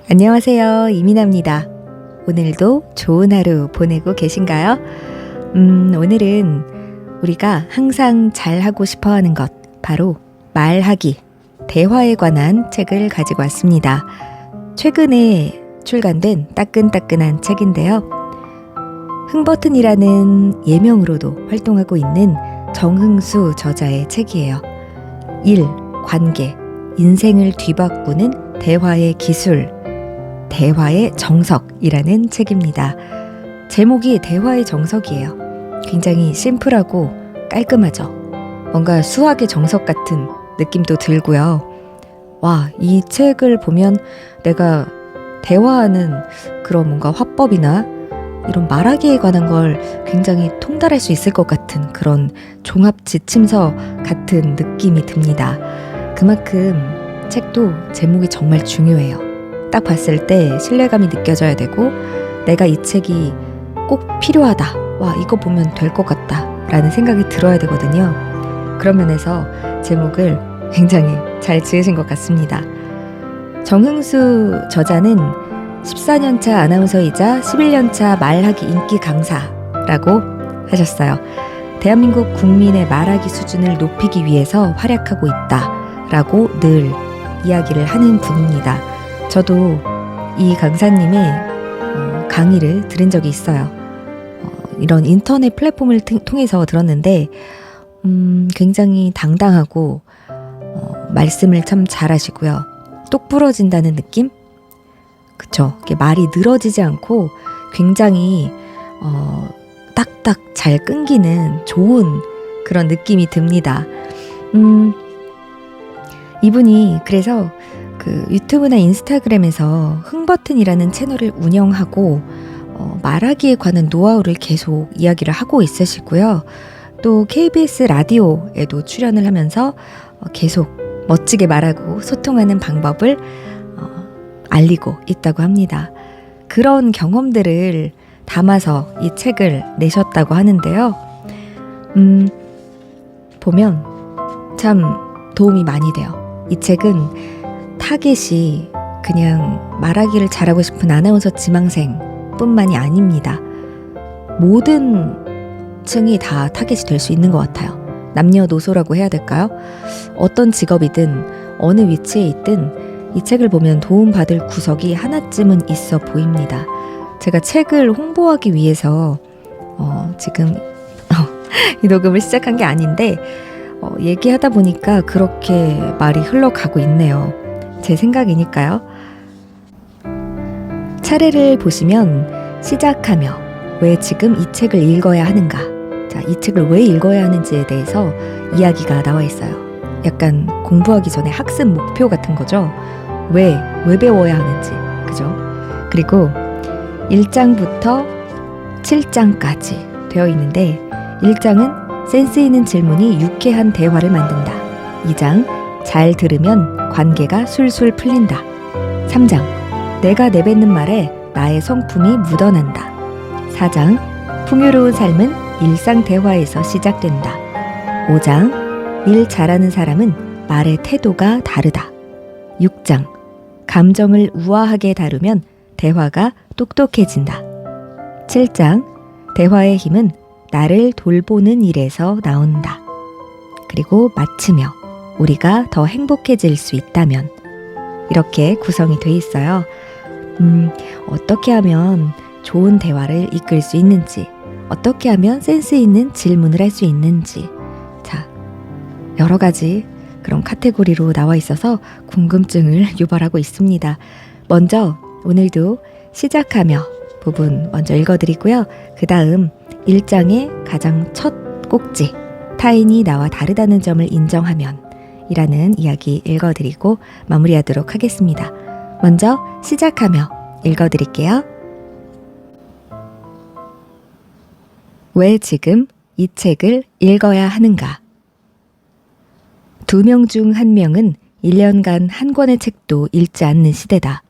안녕하세요. 이민아입니다. 오늘도 좋은 하루 보내고 계신가요? 오늘은 우리가 항상 잘하고 싶어 하는 것, 바로 말하기, 대화에 관한 책을 가지고 왔습니다. 최근에 출간된 따끈따끈한 책인데요. 흥버튼이라는 예명으로도 활동하고 있는 정흥수 저자의 책이에요. 일, 관계, 인생을 뒤바꾸는 대화의 기술, 대화의 정석이라는 책입니다. 제목이 대화의 정석이에요. 굉장히 심플하고 깔끔하죠. 뭔가 수학의 정석 같은 느낌도 들고요. 와, 이 책을 보면 내가 대화하는 그런 뭔가 화법이나 이런 말하기에 관한 걸 굉장히 통달할 수 있을 것 같은 그런 종합 지침서 같은 느낌이 듭니다. 그만큼 책도 제목이 정말 중요해요. 딱 봤을 때 신뢰감이 느껴져야 되고 내가 이 책이 꼭 필요하다. 와, 이거 보면 될 것 같다. 라는 생각이 들어야 되거든요. 그런 면에서 제목을 굉장히 잘 지으신 것 같습니다. 정흥수 저자는 14년차 아나운서이자 11년차 말하기 인기 강사라고 하셨어요. 대한민국 국민의 말하기 수준을 높이기 위해서 활약하고 있다라고 늘 이야기를 하는 분입니다. 저도 이 강사님의 강의를 들은 적이 있어요. 이런 인터넷 플랫폼을 통해서 들었는데 굉장히 당당하고 말씀을 참 잘하시고요. 똑 부러진다는 느낌? 그쵸? 말이 늘어지지 않고 굉장히 딱딱 잘 끊기는 좋은 그런 느낌이 듭니다. 이분이 그래서 그 유튜브나 인스타그램에서 흥버튼이라는 채널을 운영하고 말하기에 관한 노하우를 계속 이야기를 하고 있으시고요. 또 KBS 라디오에도 출연을 하면서 계속 멋지게 말하고 소통하는 방법을 알리고 있다고 합니다. 그런 경험들을 담아서 이 책을 내셨다고 하는데요. 보면 참 도움이 많이 돼요. 이 책은 타겟이 그냥 말하기를 잘하고 싶은 아나운서 지망생 뿐만이 아닙니다. 모든 층이 다 타겟이 될 수 있는 것 같아요. 남녀노소라고 해야 될까요? 어떤 직업이든 어느 위치에 있든 이 책을 보면 도움받을 구석이 하나쯤은 있어 보입니다. 제가 책을 홍보하기 위해서 지금 이 녹음을 시작한 게 아닌데 얘기하다 보니까 그렇게 말이 흘러가고 있네요. 제 생각이니까요. 차례를 보시면 시작하며 왜 지금 이 책을 읽어야 하는가? 자, 이 책을 왜 읽어야 하는지에 대해서 이야기가 나와 있어요. 약간 공부하기 전에 학습 목표 같은 거죠. 왜 배워야 하는지, 그죠? 그리고 1장부터 7장까지 되어 있는데 1장은 센스 있는 질문이 유쾌한 대화를 만든다. 2장, 잘 들으면 관계가 술술 풀린다. 3장, 내가 내뱉는 말에 나의 성품이 묻어난다. 4장, 풍요로운 삶은 일상 대화에서 시작된다. 5장, 일 잘하는 사람은 말의 태도가 다르다. 6장, 감정을 우아하게 다루면 대화가 똑똑해진다. 7장, 대화의 힘은 나를 돌보는 일에서 나온다. 그리고 마치며 우리가 더 행복해질 수 있다면, 이렇게 구성이 돼 있어요. 어떻게 하면 좋은 대화를 이끌 수 있는지, 어떻게 하면 센스 있는 질문을 할 수 있는지, 자, 여러 가지 그런 카테고리로 나와 있어서 궁금증을 유발하고 있습니다. 먼저 오늘도 시작하며 부분 먼저 읽어드리고요. 그 다음 1장의 가장 첫 꼭지, 타인이 나와 다르다는 점을 인정하면 이라는 이야기 읽어드리고 마무리하도록 하겠습니다. 먼저 시작하며 읽어드릴게요. 왜 지금 이 책을 읽어야 하는가? 2명 중 1명은 1년간 한 권의 책도 읽지 않는 시대다.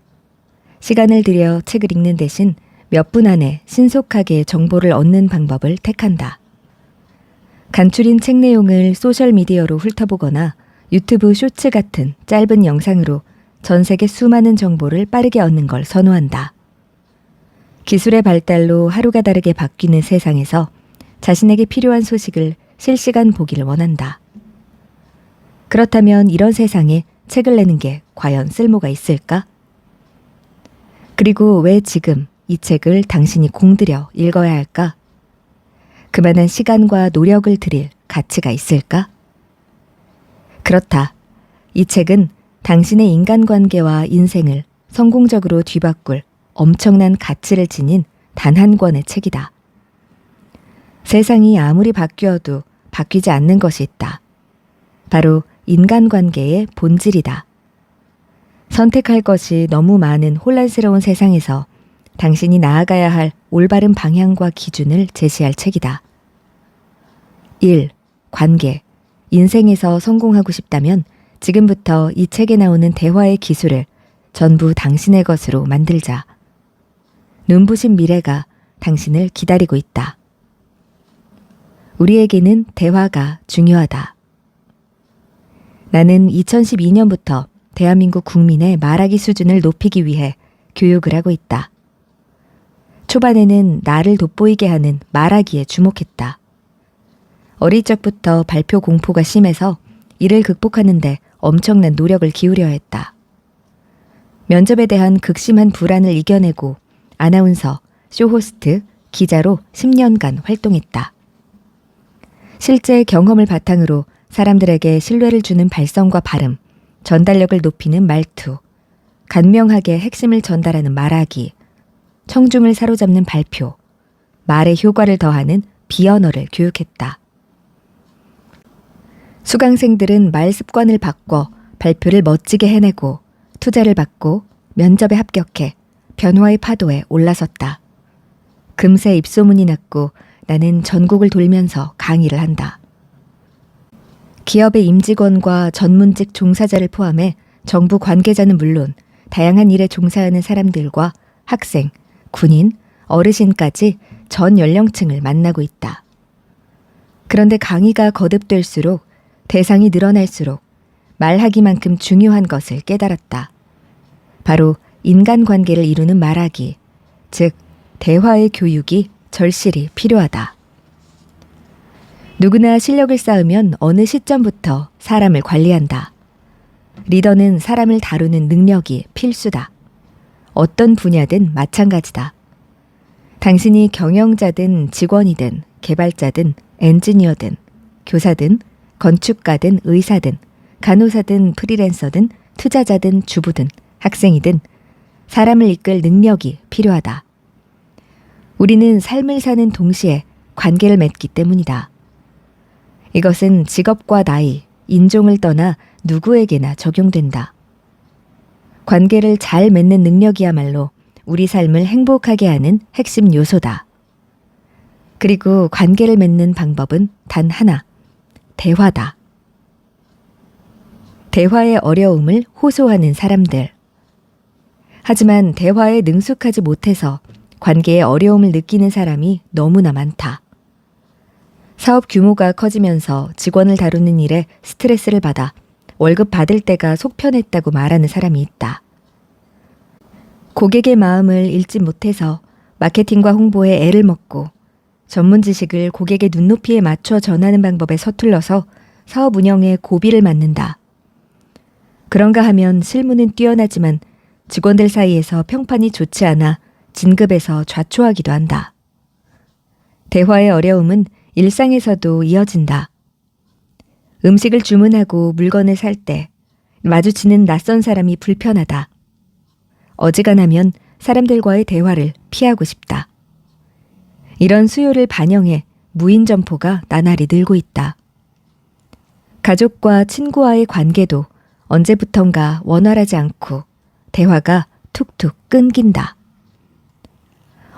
시간을 들여 책을 읽는 대신 몇 분 안에 신속하게 정보를 얻는 방법을 택한다. 간추린 책 내용을 소셜미디어로 훑어보거나 유튜브 쇼츠 같은 짧은 영상으로 전 세계 수많은 정보를 빠르게 얻는 걸 선호한다. 기술의 발달로 하루가 다르게 바뀌는 세상에서 자신에게 필요한 소식을 실시간 보기를 원한다. 그렇다면 이런 세상에 책을 내는 게 과연 쓸모가 있을까? 그리고 왜 지금 이 책을 당신이 공들여 읽어야 할까? 그만한 시간과 노력을 들일 가치가 있을까? 그렇다. 이 책은 당신의 인간관계와 인생을 성공적으로 뒤바꿀 엄청난 가치를 지닌 단 한 권의 책이다. 세상이 아무리 바뀌어도 바뀌지 않는 것이 있다. 바로 인간관계의 본질이다. 선택할 것이 너무 많은 혼란스러운 세상에서 당신이 나아가야 할 올바른 방향과 기준을 제시할 책이다. 1. 관계. 인생에서 성공하고 싶다면 지금부터 이 책에 나오는 대화의 기술을 전부 당신의 것으로 만들자. 눈부신 미래가 당신을 기다리고 있다. 우리에게는 대화가 중요하다. 나는 2012년부터 대한민국 국민의 말하기 수준을 높이기 위해 교육을 하고 있다. 초반에는 나를 돋보이게 하는 말하기에 주목했다. 어릴 적부터 발표 공포가 심해서 이를 극복하는데 엄청난 노력을 기울여야 했다. 면접에 대한 극심한 불안을 이겨내고 아나운서, 쇼호스트, 기자로 10년간 활동했다. 실제 경험을 바탕으로 사람들에게 신뢰를 주는 발성과 발음, 전달력을 높이는 말투, 간명하게 핵심을 전달하는 말하기, 청중을 사로잡는 발표, 말의 효과를 더하는 비언어를 교육했다. 수강생들은 말 습관을 바꿔 발표를 멋지게 해내고 투자를 받고 면접에 합격해 변화의 파도에 올라섰다. 금세 입소문이 났고 나는 전국을 돌면서 강의를 한다. 기업의 임직원과 전문직 종사자를 포함해 정부 관계자는 물론 다양한 일에 종사하는 사람들과 학생, 군인, 어르신까지 전 연령층을 만나고 있다. 그런데 강의가 거듭될수록 대상이 늘어날수록 말하기만큼 중요한 것을 깨달았다. 바로 인간관계를 이루는 말하기, 즉 대화의 교육이 절실히 필요하다. 누구나 실력을 쌓으면 어느 시점부터 사람을 관리한다. 리더는 사람을 다루는 능력이 필수다. 어떤 분야든 마찬가지다. 당신이 경영자든 직원이든 개발자든 엔지니어든 교사든 건축가든 의사든 간호사든 프리랜서든 투자자든 주부든 학생이든 사람을 이끌 능력이 필요하다. 우리는 삶을 사는 동시에 관계를 맺기 때문이다. 이것은 직업과 나이, 인종을 떠나 누구에게나 적용된다. 관계를 잘 맺는 능력이야말로 우리 삶을 행복하게 하는 핵심 요소다. 그리고 관계를 맺는 방법은 단 하나, 대화다. 대화의 어려움을 호소하는 사람들. 하지만 대화에 능숙하지 못해서 관계의 어려움을 느끼는 사람이 너무나 많다. 사업 규모가 커지면서 직원을 다루는 일에 스트레스를 받아 월급 받을 때가 속편했다고 말하는 사람이 있다. 고객의 마음을 읽지 못해서 마케팅과 홍보에 애를 먹고 전문 지식을 고객의 눈높이에 맞춰 전하는 방법에 서툴러서 사업 운영에 고비를 맞는다. 그런가 하면 실무는 뛰어나지만 직원들 사이에서 평판이 좋지 않아 진급에서 좌초하기도 한다. 대화의 어려움은 일상에서도 이어진다. 음식을 주문하고 물건을 살 때 마주치는 낯선 사람이 불편하다. 어지간하면 사람들과의 대화를 피하고 싶다. 이런 수요를 반영해 무인 점포가 나날이 늘고 있다. 가족과 친구와의 관계도 언제부턴가 원활하지 않고 대화가 툭툭 끊긴다.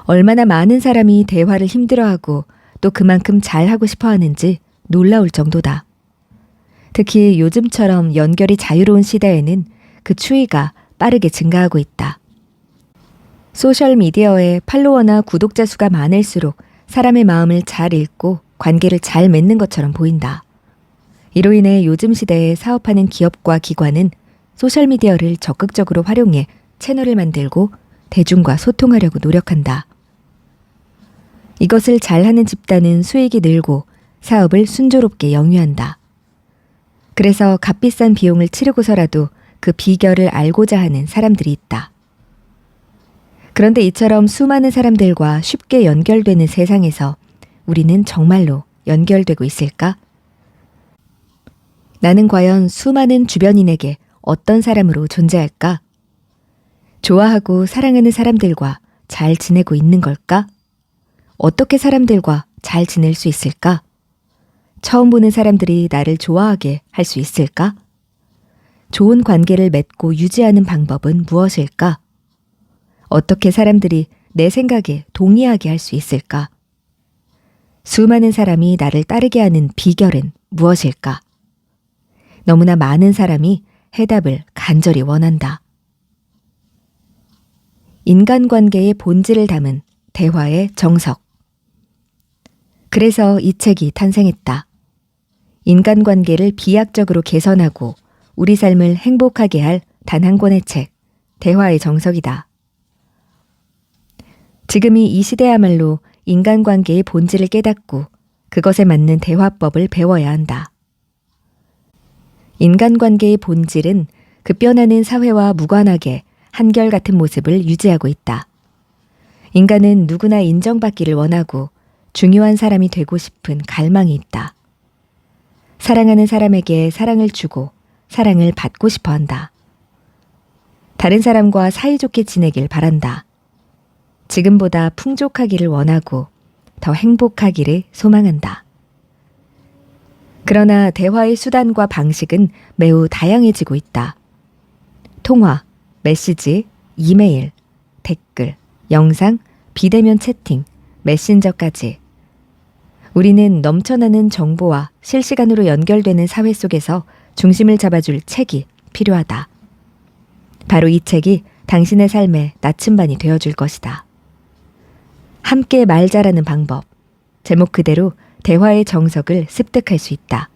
얼마나 많은 사람이 대화를 힘들어하고 또 그만큼 잘하고 싶어 하는지 놀라울 정도다. 특히 요즘처럼 연결이 자유로운 시대에는 그 추이가 빠르게 증가하고 있다. 소셜미디어에 팔로워나 구독자 수가 많을수록 사람의 마음을 잘 읽고 관계를 잘 맺는 것처럼 보인다. 이로 인해 요즘 시대에 사업하는 기업과 기관은 소셜미디어를 적극적으로 활용해 채널을 만들고 대중과 소통하려고 노력한다. 이것을 잘하는 집단은 수익이 늘고 사업을 순조롭게 영위한다. 그래서 값비싼 비용을 치르고서라도 그 비결을 알고자 하는 사람들이 있다. 그런데 이처럼 수많은 사람들과 쉽게 연결되는 세상에서 우리는 정말로 연결되고 있을까? 나는 과연 수많은 주변인에게 어떤 사람으로 존재할까? 좋아하고 사랑하는 사람들과 잘 지내고 있는 걸까? 어떻게 사람들과 잘 지낼 수 있을까? 처음 보는 사람들이 나를 좋아하게 할 수 있을까? 좋은 관계를 맺고 유지하는 방법은 무엇일까? 어떻게 사람들이 내 생각에 동의하게 할 수 있을까? 수많은 사람이 나를 따르게 하는 비결은 무엇일까? 너무나 많은 사람이 해답을 간절히 원한다. 인간관계의 본질을 담은 대화의 정석. 그래서 이 책이 탄생했다. 인간관계를 비약적으로 개선하고 우리 삶을 행복하게 할 단 한 권의 책, 대화의 정석이다. 지금이 이 시대야말로 인간관계의 본질을 깨닫고 그것에 맞는 대화법을 배워야 한다. 인간관계의 본질은 급변하는 사회와 무관하게 한결같은 모습을 유지하고 있다. 인간은 누구나 인정받기를 원하고 중요한 사람이 되고 싶은 갈망이 있다. 사랑하는 사람에게 사랑을 주고 사랑을 받고 싶어 한다. 다른 사람과 사이좋게 지내길 바란다. 지금보다 풍족하기를 원하고 더 행복하기를 소망한다. 그러나 대화의 수단과 방식은 매우 다양해지고 있다. 통화, 메시지, 이메일, 댓글, 영상, 비대면 채팅, 메신저까지. 우리는 넘쳐나는 정보와 실시간으로 연결되는 사회 속에서 중심을 잡아줄 책이 필요하다. 바로 이 책이 당신의 삶의 나침반이 되어줄 것이다. 함께 말 잘하는 방법. 제목 그대로 대화의 정석을 습득할 수 있다.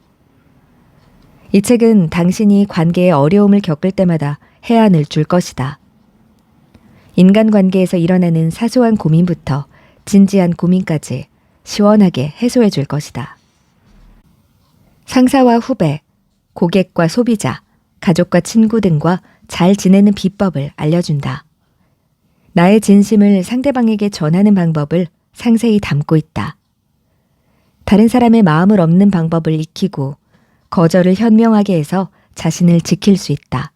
이 책은 당신이 관계에 어려움을 겪을 때마다 해안을 줄 것이다. 인간관계에서 일어나는 사소한 고민부터 진지한 고민까지 시원하게 해소해 줄 것이다. 상사와 후배, 고객과 소비자, 가족과 친구 등과 잘 지내는 비법을 알려준다. 나의 진심을 상대방에게 전하는 방법을 상세히 담고 있다. 다른 사람의 마음을 얻는 방법을 익히고 거절을 현명하게 해서 자신을 지킬 수 있다.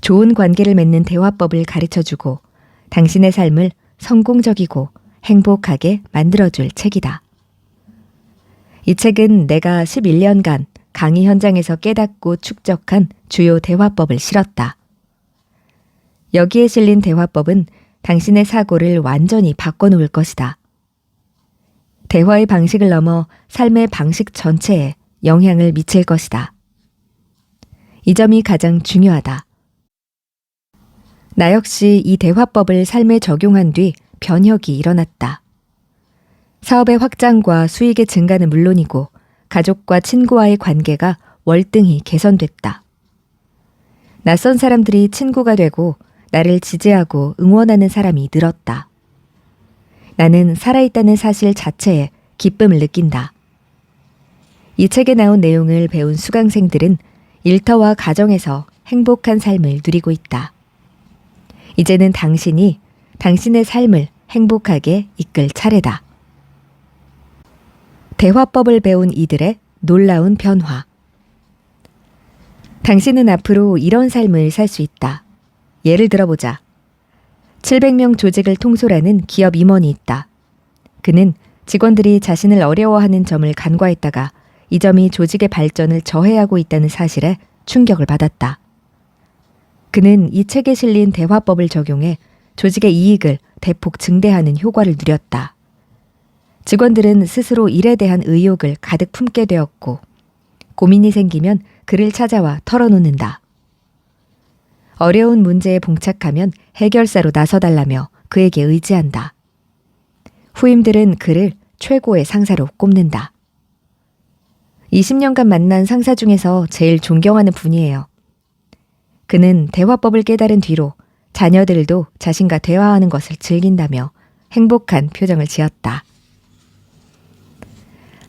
좋은 관계를 맺는 대화법을 가르쳐주고 당신의 삶을 성공적이고 행복하게 만들어줄 책이다. 이 책은 내가 11년간 강의 현장에서 깨닫고 축적한 주요 대화법을 실었다. 여기에 실린 대화법은 당신의 사고를 완전히 바꿔놓을 것이다. 대화의 방식을 넘어 삶의 방식 전체에 영향을 미칠 것이다. 이 점이 가장 중요하다. 나 역시 이 대화법을 삶에 적용한 뒤 변혁이 일어났다. 사업의 확장과 수익의 증가는 물론이고 가족과 친구와의 관계가 월등히 개선됐다. 낯선 사람들이 친구가 되고 나를 지지하고 응원하는 사람이 늘었다. 나는 살아있다는 사실 자체에 기쁨을 느낀다. 이 책에 나온 내용을 배운 수강생들은 일터와 가정에서 행복한 삶을 누리고 있다. 이제는 당신이 당신의 삶을 행복하게 이끌 차례다. 대화법을 배운 이들의 놀라운 변화. 당신은 앞으로 이런 삶을 살 수 있다. 예를 들어보자. 700명 조직을 통솔하는 기업 임원이 있다. 그는 직원들이 자신을 어려워하는 점을 간과했다가 이 점이 조직의 발전을 저해하고 있다는 사실에 충격을 받았다. 그는 이 책에 실린 대화법을 적용해 조직의 이익을 대폭 증대하는 효과를 누렸다. 직원들은 스스로 일에 대한 의욕을 가득 품게 되었고 고민이 생기면 그를 찾아와 털어놓는다. 어려운 문제에 봉착하면 해결사로 나서달라며 그에게 의지한다. 후임들은 그를 최고의 상사로 꼽는다. 20년간 만난 상사 중에서 제일 존경하는 분이에요. 그는 대화법을 깨달은 뒤로 자녀들도 자신과 대화하는 것을 즐긴다며 행복한 표정을 지었다.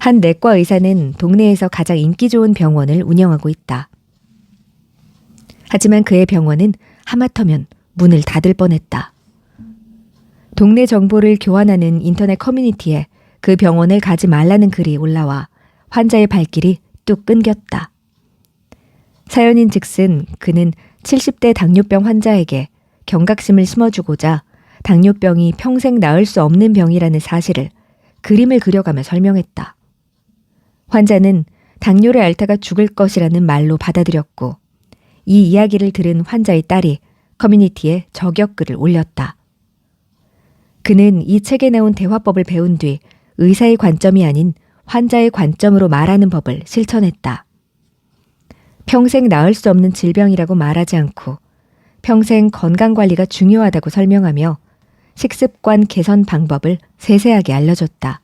한 내과 의사는 동네에서 가장 인기 좋은 병원을 운영하고 있다. 하지만 그의 병원은 하마터면 문을 닫을 뻔했다. 동네 정보를 교환하는 인터넷 커뮤니티에 그 병원을 가지 말라는 글이 올라와 환자의 발길이 뚝 끊겼다. 사연인 즉슨 그는 70대 당뇨병 환자에게 경각심을 심어주고자 당뇨병이 평생 나을 수 없는 병이라는 사실을 그림을 그려가며 설명했다. 환자는 당뇨를 앓다가 죽을 것이라는 말로 받아들였고 이 이야기를 들은 환자의 딸이 커뮤니티에 저격글을 올렸다. 그는 이 책에 나온 대화법을 배운 뒤 의사의 관점이 아닌 환자의 관점으로 말하는 법을 실천했다. 평생 나을 수 없는 질병이라고 말하지 않고 평생 건강관리가 중요하다고 설명하며 식습관 개선 방법을 세세하게 알려줬다.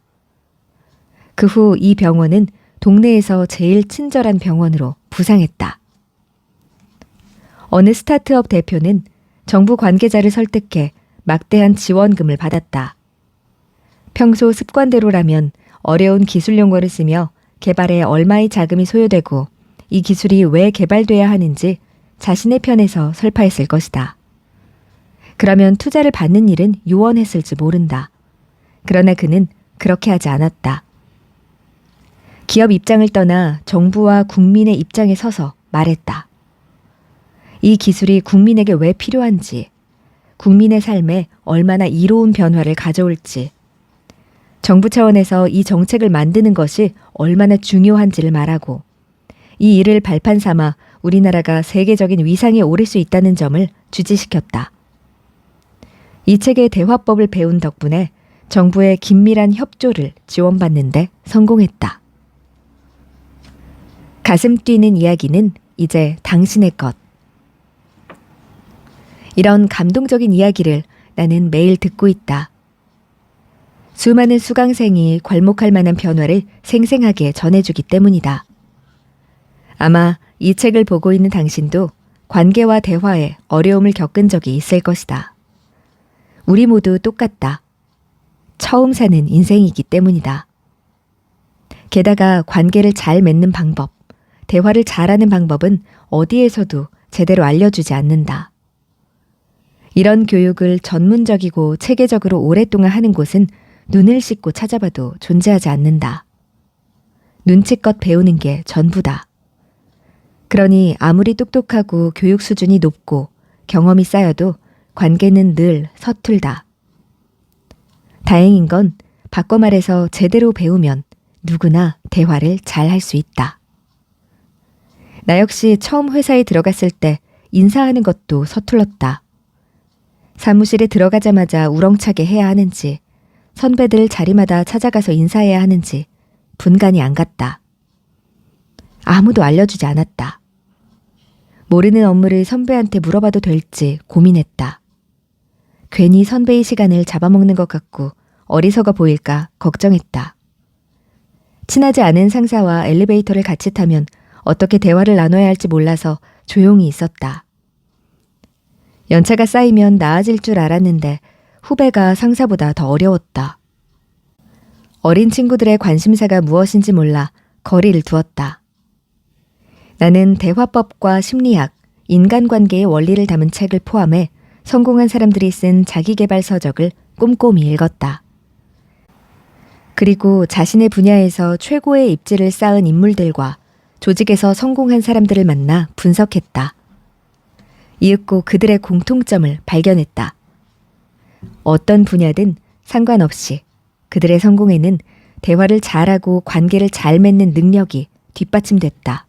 그 후 이 병원은 동네에서 제일 친절한 병원으로 부상했다. 어느 스타트업 대표는 정부 관계자를 설득해 막대한 지원금을 받았다. 평소 습관대로라면 어려운 기술 용어를 쓰며 개발에 얼마의 자금이 소요되고 이 기술이 왜 개발돼야 하는지 자신의 편에서 설파했을 것이다. 그러면 투자를 받는 일은 요원했을지 모른다. 그러나 그는 그렇게 하지 않았다. 기업 입장을 떠나 정부와 국민의 입장에 서서 말했다. 이 기술이 국민에게 왜 필요한지, 국민의 삶에 얼마나 이로운 변화를 가져올지, 정부 차원에서 이 정책을 만드는 것이 얼마나 중요한지를 말하고 이 일을 발판 삼아 우리나라가 세계적인 위상에 오를 수 있다는 점을 주지시켰다. 이 책의 대화법을 배운 덕분에 정부의 긴밀한 협조를 지원받는데 성공했다. 가슴 뛰는 이야기는 이제 당신의 것. 이런 감동적인 이야기를 나는 매일 듣고 있다. 수많은 수강생이 괄목할 만한 변화를 생생하게 전해주기 때문이다. 아마 이 책을 보고 있는 당신도 관계와 대화에 어려움을 겪은 적이 있을 것이다. 우리 모두 똑같다. 처음 사는 인생이기 때문이다. 게다가 관계를 잘 맺는 방법, 대화를 잘하는 방법은 어디에서도 제대로 알려주지 않는다. 이런 교육을 전문적이고 체계적으로 오랫동안 하는 곳은 눈을 씻고 찾아봐도 존재하지 않는다. 눈치껏 배우는 게 전부다. 그러니 아무리 똑똑하고 교육 수준이 높고 경험이 쌓여도 관계는 늘 서툴다. 다행인 건 바꿔 말해서 제대로 배우면 누구나 대화를 잘 할 수 있다. 나 역시 처음 회사에 들어갔을 때 인사하는 것도 서툴렀다. 사무실에 들어가자마자 우렁차게 해야 하는지, 선배들 자리마다 찾아가서 인사해야 하는지 분간이 안 갔다. 아무도 알려주지 않았다. 모르는 업무를 선배한테 물어봐도 될지 고민했다. 괜히 선배의 시간을 잡아먹는 것 같고 어리석어 보일까 걱정했다. 친하지 않은 상사와 엘리베이터를 같이 타면 어떻게 대화를 나눠야 할지 몰라서 조용히 있었다. 연차가 쌓이면 나아질 줄 알았는데 후배가 상사보다 더 어려웠다. 어린 친구들의 관심사가 무엇인지 몰라 거리를 두었다. 나는 대화법과 심리학, 인간관계의 원리를 담은 책을 포함해 성공한 사람들이 쓴 자기계발 서적을 꼼꼼히 읽었다. 그리고 자신의 분야에서 최고의 입지를 쌓은 인물들과 조직에서 성공한 사람들을 만나 분석했다. 이윽고 그들의 공통점을 발견했다. 어떤 분야든 상관없이 그들의 성공에는 대화를 잘하고 관계를 잘 맺는 능력이 뒷받침됐다.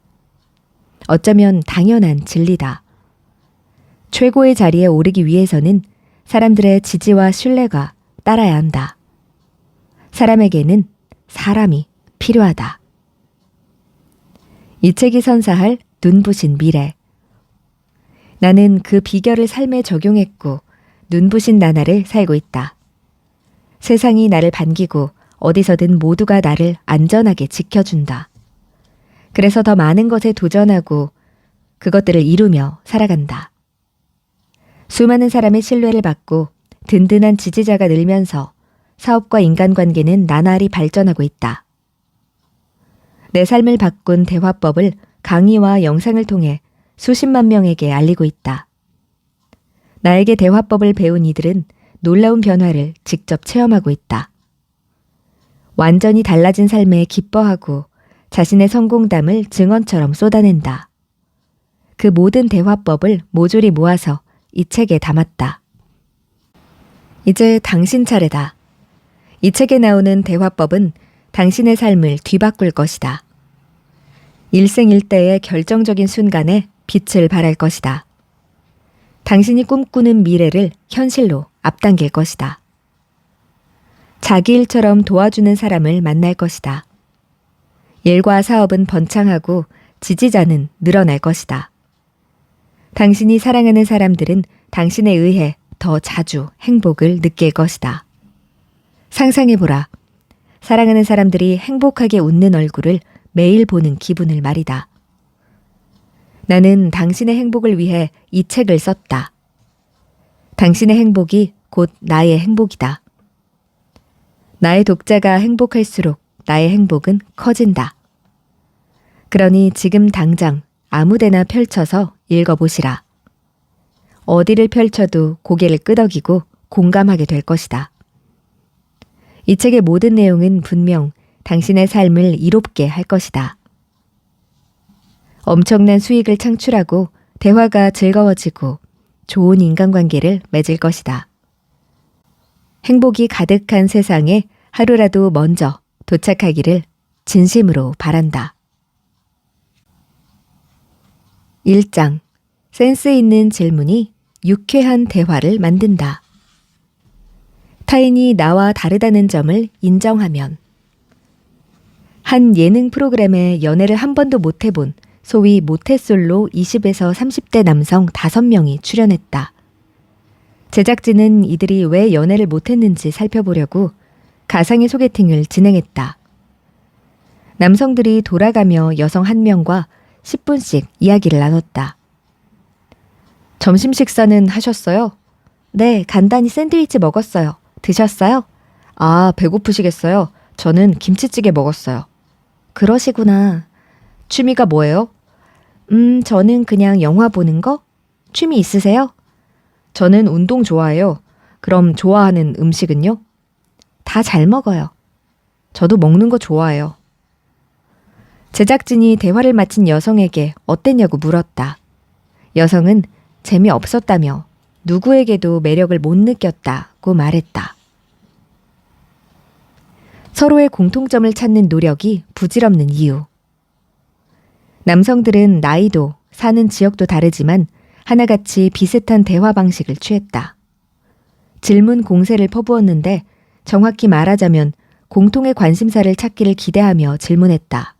어쩌면 당연한 진리다. 최고의 자리에 오르기 위해서는 사람들의 지지와 신뢰가 따라야 한다. 사람에게는 사람이 필요하다. 이 책이 선사할 눈부신 미래. 나는 그 비결을 삶에 적용했고 눈부신 나날을 살고 있다. 세상이 나를 반기고 어디서든 모두가 나를 안전하게 지켜준다. 그래서 더 많은 것에 도전하고 그것들을 이루며 살아간다. 수많은 사람의 신뢰를 받고 든든한 지지자가 늘면서 사업과 인간관계는 나날이 발전하고 있다. 내 삶을 바꾼 대화법을 강의와 영상을 통해 수십만 명에게 알리고 있다. 나에게 대화법을 배운 이들은 놀라운 변화를 직접 체험하고 있다. 완전히 달라진 삶에 기뻐하고 자신의 성공담을 증언처럼 쏟아낸다. 그 모든 대화법을 모조리 모아서 이 책에 담았다. 이제 당신 차례다. 이 책에 나오는 대화법은 당신의 삶을 뒤바꿀 것이다. 일생일대의 결정적인 순간에 빛을 발할 것이다. 당신이 꿈꾸는 미래를 현실로 앞당길 것이다. 자기 일처럼 도와주는 사람을 만날 것이다. 일과 사업은 번창하고 지지자는 늘어날 것이다. 당신이 사랑하는 사람들은 당신에 의해 더 자주 행복을 느낄 것이다. 상상해보라. 사랑하는 사람들이 행복하게 웃는 얼굴을 매일 보는 기분을 말이다. 나는 당신의 행복을 위해 이 책을 썼다. 당신의 행복이 곧 나의 행복이다. 나의 독자가 행복할수록 나의 행복은 커진다. 그러니 지금 당장 아무데나 펼쳐서 읽어보시라. 어디를 펼쳐도 고개를 끄덕이고 공감하게 될 것이다. 이 책의 모든 내용은 분명 당신의 삶을 이롭게 할 것이다. 엄청난 수익을 창출하고 대화가 즐거워지고 좋은 인간관계를 맺을 것이다. 행복이 가득한 세상에 하루라도 먼저 도착하기를 진심으로 바란다. 1장. 센스 있는 질문이 유쾌한 대화를 만든다. 타인이 나와 다르다는 점을 인정하면. 한 예능 프로그램에 연애를 한 번도 못 해본 소위 모태솔로 20에서 30대 남성 5명이 출연했다. 제작진은 이들이 왜 연애를 못했는지 살펴보려고 가상의 소개팅을 진행했다. 남성들이 돌아가며 여성 한 명과 10분씩 이야기를 나눴다. 점심 식사는 하셨어요? 네, 간단히 샌드위치 먹었어요. 드셨어요? 아, 배고프시겠어요? 저는 김치찌개 먹었어요. 그러시구나. 취미가 뭐예요? 저는 그냥 영화 보는 거? 취미 있으세요? 저는 운동 좋아해요. 그럼 좋아하는 음식은요? 다 잘 먹어요. 저도 먹는 거 좋아해요. 제작진이 대화를 마친 여성에게 어땠냐고 물었다. 여성은 재미없었다며 누구에게도 매력을 못 느꼈다고 말했다. 서로의 공통점을 찾는 노력이 부질없는 이유. 남성들은 나이도 사는 지역도 다르지만 하나같이 비슷한 대화 방식을 취했다. 질문 공세를 퍼부었는데 정확히 말하자면 공통의 관심사를 찾기를 기대하며 질문했다.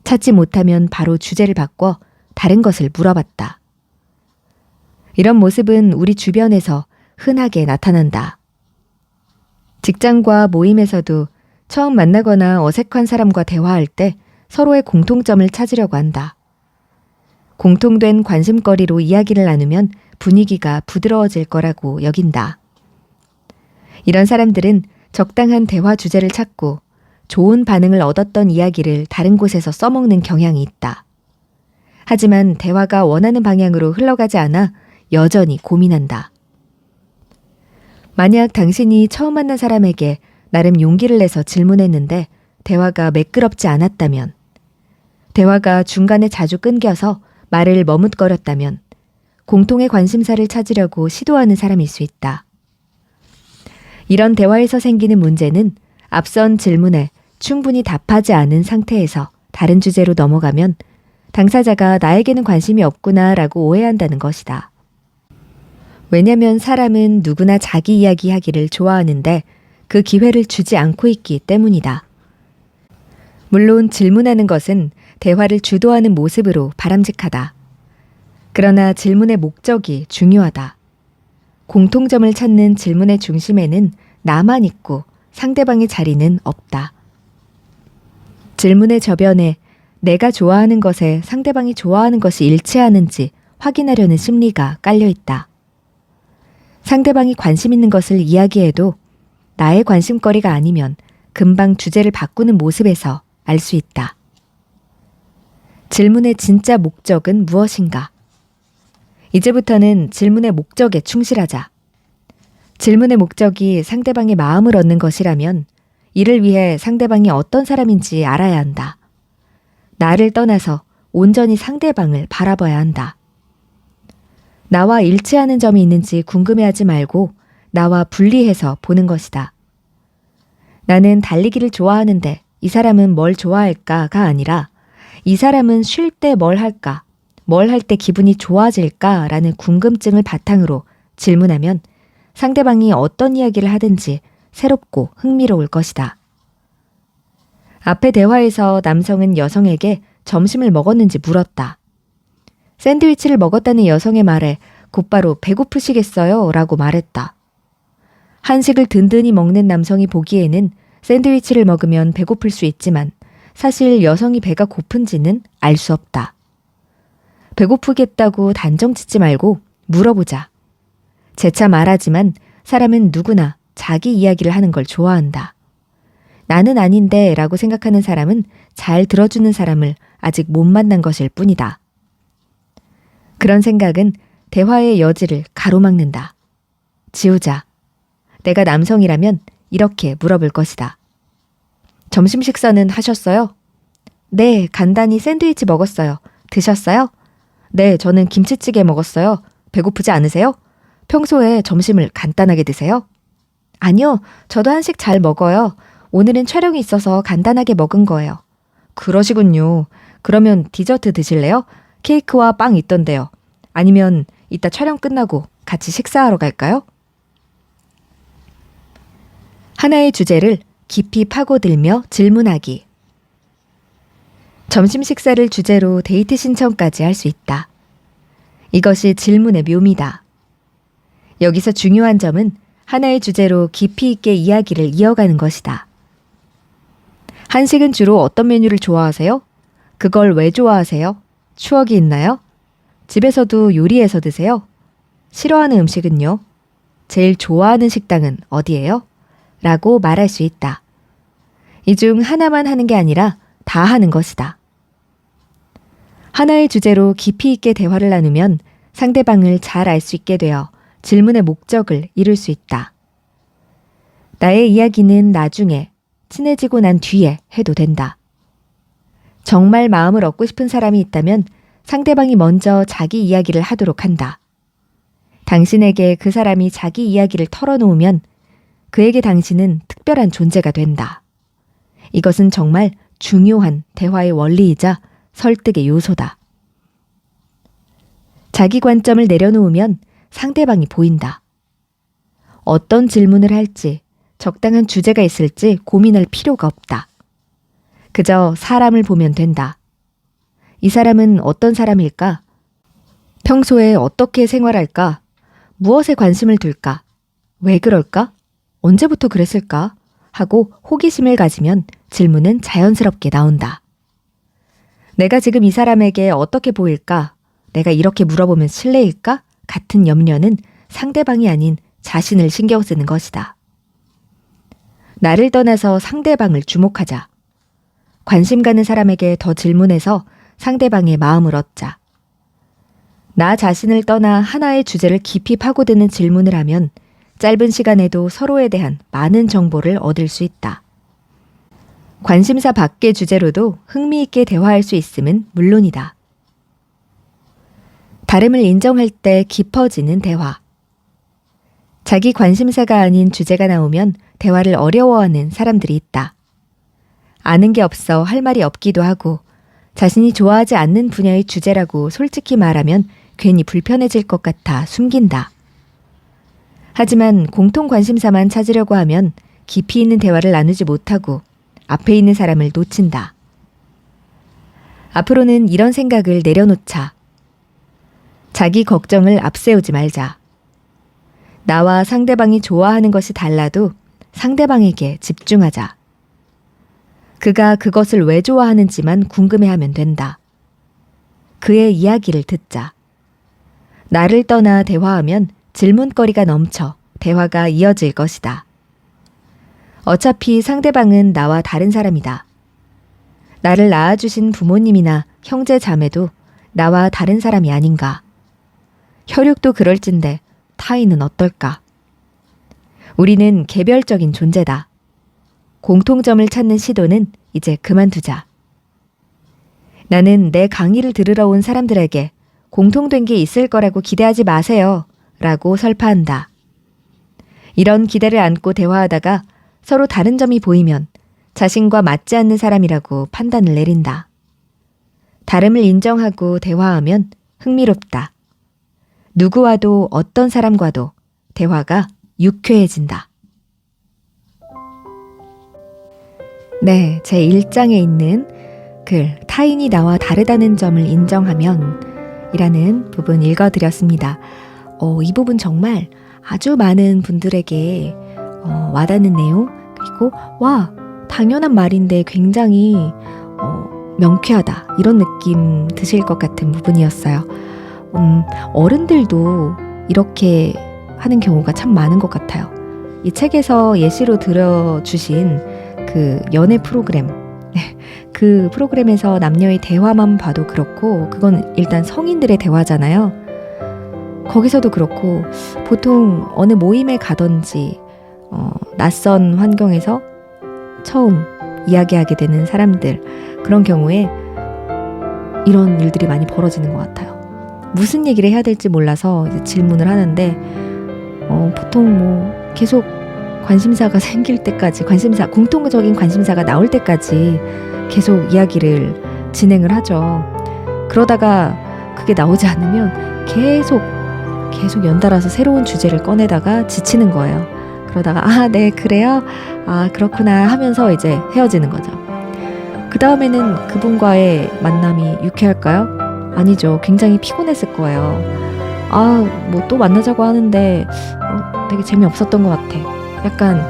찾지 못하면 바로 주제를 바꿔 다른 것을 물어봤다. 이런 모습은 우리 주변에서 흔하게 나타난다. 직장과 모임에서도 처음 만나거나 어색한 사람과 대화할 때 서로의 공통점을 찾으려고 한다. 공통된 관심거리로 이야기를 나누면 분위기가 부드러워질 거라고 여긴다. 이런 사람들은 적당한 대화 주제를 찾고 좋은 반응을 얻었던 이야기를 다른 곳에서 써먹는 경향이 있다. 하지만 대화가 원하는 방향으로 흘러가지 않아 여전히 고민한다. 만약 당신이 처음 만난 사람에게 나름 용기를 내서 질문했는데 대화가 매끄럽지 않았다면, 대화가 중간에 자주 끊겨서 말을 머뭇거렸다면 공통의 관심사를 찾으려고 시도하는 사람일 수 있다. 이런 대화에서 생기는 문제는 앞선 질문에 충분히 답하지 않은 상태에서 다른 주제로 넘어가면 당사자가 나에게는 관심이 없구나라고 오해한다는 것이다. 왜냐면 사람은 누구나 자기 이야기하기를 좋아하는데 그 기회를 주지 않고 있기 때문이다. 물론 질문하는 것은 대화를 주도하는 모습으로 바람직하다. 그러나 질문의 목적이 중요하다. 공통점을 찾는 질문의 중심에는 나만 있고 상대방의 자리는 없다. 질문의 저변에 내가 좋아하는 것에 상대방이 좋아하는 것이 일치하는지 확인하려는 심리가 깔려 있다. 상대방이 관심 있는 것을 이야기해도 나의 관심거리가 아니면 금방 주제를 바꾸는 모습에서 알 수 있다. 질문의 진짜 목적은 무엇인가? 이제부터는 질문의 목적에 충실하자. 질문의 목적이 상대방의 마음을 얻는 것이라면 이를 위해 상대방이 어떤 사람인지 알아야 한다. 나를 떠나서 온전히 상대방을 바라봐야 한다. 나와 일치하는 점이 있는지 궁금해하지 말고 나와 분리해서 보는 것이다. 나는 달리기를 좋아하는데 이 사람은 뭘 좋아할까가 아니라 이 사람은 쉴 때 뭘 할까, 뭘 할 때 기분이 좋아질까라는 궁금증을 바탕으로 질문하면 상대방이 어떤 이야기를 하든지 새롭고 흥미로울 것이다. 앞의 대화에서 남성은 여성에게 점심을 먹었는지 물었다. 샌드위치를 먹었다는 여성의 말에 곧바로 배고프시겠어요? 라고 말했다. 한식을 든든히 먹는 남성이 보기에는 샌드위치를 먹으면 배고플 수 있지만 사실 여성이 배가 고픈지는 알 수 없다. 배고프겠다고 단정 짓지 말고 물어보자. 재차 말하지만 사람은 누구나 자기 이야기를 하는 걸 좋아한다. 나는 아닌데 라고 생각하는 사람은 잘 들어주는 사람을 아직 못 만난 것일 뿐이다. 그런 생각은 대화의 여지를 가로막는다. 지우자. 내가 남성이라면 이렇게 물어볼 것이다. 점심 식사는 하셨어요? 네, 간단히 샌드위치 먹었어요. 드셨어요? 네, 저는 김치찌개 먹었어요. 배고프지 않으세요? 평소에 점심을 간단하게 드세요? 아니요, 저도 한식 잘 먹어요. 오늘은 촬영이 있어서 간단하게 먹은 거예요. 그러시군요. 그러면 디저트 드실래요? 케이크와 빵 있던데요. 아니면 이따 촬영 끝나고 같이 식사하러 갈까요? 하나의 주제를 깊이 파고들며 질문하기. 점심 식사를 주제로 데이트 신청까지 할 수 있다. 이것이 질문의 묘미다. 여기서 중요한 점은 하나의 주제로 깊이 있게 이야기를 이어가는 것이다. 한식은 주로 어떤 메뉴를 좋아하세요? 그걸 왜 좋아하세요? 추억이 있나요? 집에서도 요리해서 드세요? 싫어하는 음식은요? 제일 좋아하는 식당은 어디예요? 라고 말할 수 있다. 이 중 하나만 하는 게 아니라 다 하는 것이다. 하나의 주제로 깊이 있게 대화를 나누면 상대방을 잘 알 수 있게 되어 질문의 목적을 이룰 수 있다. 나의 이야기는 나중에 친해지고 난 뒤에 해도 된다. 정말 마음을 얻고 싶은 사람이 있다면 상대방이 먼저 자기 이야기를 하도록 한다. 당신에게 그 사람이 자기 이야기를 털어놓으면 그에게 당신은 특별한 존재가 된다. 이것은 정말 중요한 대화의 원리이자 설득의 요소다. 자기 관점을 내려놓으면 상대방이 보인다. 어떤 질문을 할지, 적당한 주제가 있을지 고민할 필요가 없다. 그저 사람을 보면 된다. 이 사람은 어떤 사람일까? 평소에 어떻게 생활할까? 무엇에 관심을 둘까? 왜 그럴까? 언제부터 그랬을까? 하고 호기심을 가지면 질문은 자연스럽게 나온다. 내가 지금 이 사람에게 어떻게 보일까? 내가 이렇게 물어보면 실례일까? 같은 염려는 상대방이 아닌 자신을 신경 쓰는 것이다. 나를 떠나서 상대방을 주목하자. 관심 가는 사람에게 더 질문해서 상대방의 마음을 얻자. 나 자신을 떠나 하나의 주제를 깊이 파고드는 질문을 하면 짧은 시간에도 서로에 대한 많은 정보를 얻을 수 있다. 관심사 밖의 주제로도 흥미있게 대화할 수 있음은 물론이다. 다름을 인정할 때 깊어지는 대화. 자기 관심사가 아닌 주제가 나오면 대화를 어려워하는 사람들이 있다. 아는 게 없어 할 말이 없기도 하고 자신이 좋아하지 않는 분야의 주제라고 솔직히 말하면 괜히 불편해질 것 같아 숨긴다. 하지만 공통 관심사만 찾으려고 하면 깊이 있는 대화를 나누지 못하고 앞에 있는 사람을 놓친다. 앞으로는 이런 생각을 내려놓자. 자기 걱정을 앞세우지 말자. 나와 상대방이 좋아하는 것이 달라도 상대방에게 집중하자. 그가 그것을 왜 좋아하는지만 궁금해하면 된다. 그의 이야기를 듣자. 나를 떠나 대화하면 질문거리가 넘쳐 대화가 이어질 것이다. 어차피 상대방은 나와 다른 사람이다. 나를 낳아주신 부모님이나 형제 자매도 나와 다른 사람이 아닌가. 혈육도 그럴진데 타인은 어떨까? 우리는 개별적인 존재다. 공통점을 찾는 시도는 이제 그만두자. 나는 내 강의를 들으러 온 사람들에게 공통된 게 있을 거라고 기대하지 마세요. 라고 설파한다. 이런 기대를 안고 대화하다가 서로 다른 점이 보이면 자신과 맞지 않는 사람이라고 판단을 내린다. 다름을 인정하고 대화하면 흥미롭다. 누구와도 어떤 사람과도 대화가 유쾌해진다. 네, 제 1장에 있는 글 타인이 나와 다르다는 점을 인정하면 이라는 부분 읽어드렸습니다. 이 부분 정말 아주 많은 분들에게 와닿는 내용, 그리고 당연한 말인데 굉장히 명쾌하다 이런 느낌 드실 것 같은 부분이었어요. 어른들도 이렇게 하는 경우가 참 많은 것 같아요. 이 책에서 예시로 들어주신 그 연애 프로그램, 그 프로그램에서 남녀의 대화만 봐도 그렇고 그건 일단 성인들의 대화잖아요. 거기서도 그렇고 보통 어느 모임에 가든지 낯선 환경에서 처음 이야기하게 되는 사람들, 그런 경우에 이런 일들이 많이 벌어지는 것 같아요. 무슨 얘기를 해야 될지 몰라서 이제 질문을 하는데 보통 계속 관심사가 생길 때까지, 공통적인 관심사가 나올 때까지 계속 이야기를 진행을 하죠. 그러다가 그게 나오지 않으면 계속 연달아서 새로운 주제를 꺼내다가 지치는 거예요. 그러다가 네 그래요? 그렇구나 하면서 이제 헤어지는 거죠. 그 다음에는 그분과의 만남이 유쾌할까요? 아니죠. 굉장히 피곤했을 거예요. 또 만나자고 하는데 되게 재미없었던 것 같아. 약간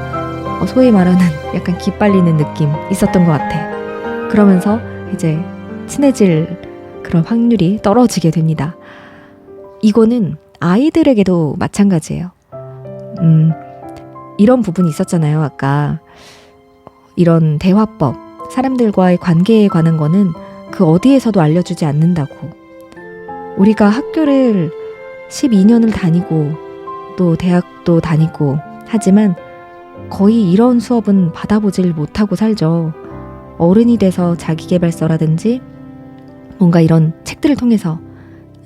소위 말하는 약간 기빨리는 느낌 있었던 것 같아. 그러면서 이제 친해질 그런 확률이 떨어지게 됩니다. 이거는 아이들에게도 마찬가지예요. 이런 부분이 있었잖아요. 아까 이런 대화법, 사람들과의 관계에 관한 거는 그 어디에서도 알려주지 않는다고. 우리가 학교를 12년을 다니고 또 대학도 다니고 하지만 거의 이런 수업은 받아보질 못하고 살죠. 어른이 돼서 자기계발서라든지 뭔가 이런 책들을 통해서,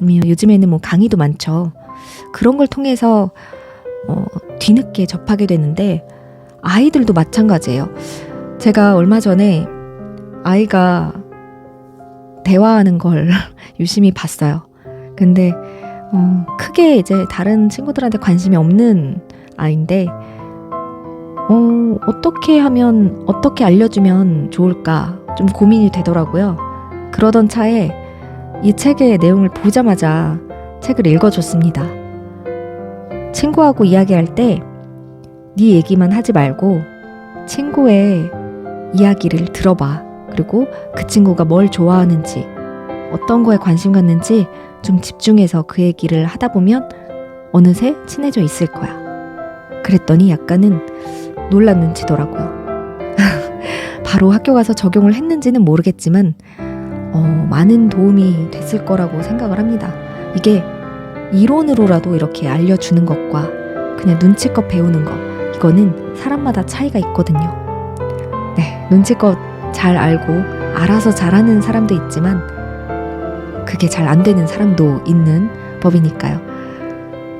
요즘에는 강의도 많죠. 그런 걸 통해서 뒤늦게 접하게 되는데 아이들도 마찬가지예요. 제가 얼마 전에 아이가 대화하는 걸 유심히 봤어요. 근데 크게 이제 다른 친구들한테 관심이 없는 아이인데 어떻게 하면, 어떻게 알려주면 좋을까 좀 고민이 되더라고요. 그러던 차에 이 책의 내용을 보자마자 책을 읽어줬습니다. 친구하고 이야기할 때 네 얘기만 하지 말고 친구의 이야기를 들어봐. 그리고 그 친구가 뭘 좋아하는지, 어떤 거에 관심 갖는지 좀 집중해서 그 얘기를 하다 보면 어느새 친해져 있을 거야. 그랬더니 약간은 놀란 눈치더라고요. 바로 학교 가서 적용을 했는지는 모르겠지만 많은 도움이 됐을 거라고 생각을 합니다. 이게 이론으로라도 이렇게 알려주는 것과 그냥 눈치껏 배우는 것, 이거는 사람마다 차이가 있거든요. 네, 눈치껏 잘 알고 알아서 잘하는 사람도 있지만 그게 잘 안 되는 사람도 있는 법이니까요.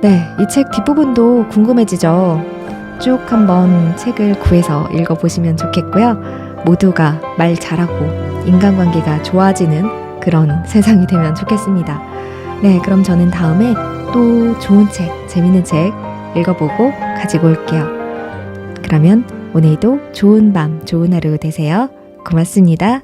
네, 이 책 뒷부분도 궁금해지죠. 쭉 한번 책을 구해서 읽어보시면 좋겠고요. 모두가 말 잘하고 인간관계가 좋아지는 그런 세상이 되면 좋겠습니다. 네, 그럼 저는 다음에 또 좋은 책, 재밌는 책 읽어보고 가지고 올게요. 그러면 오늘도 좋은 밤, 좋은 하루 되세요. 고맙습니다.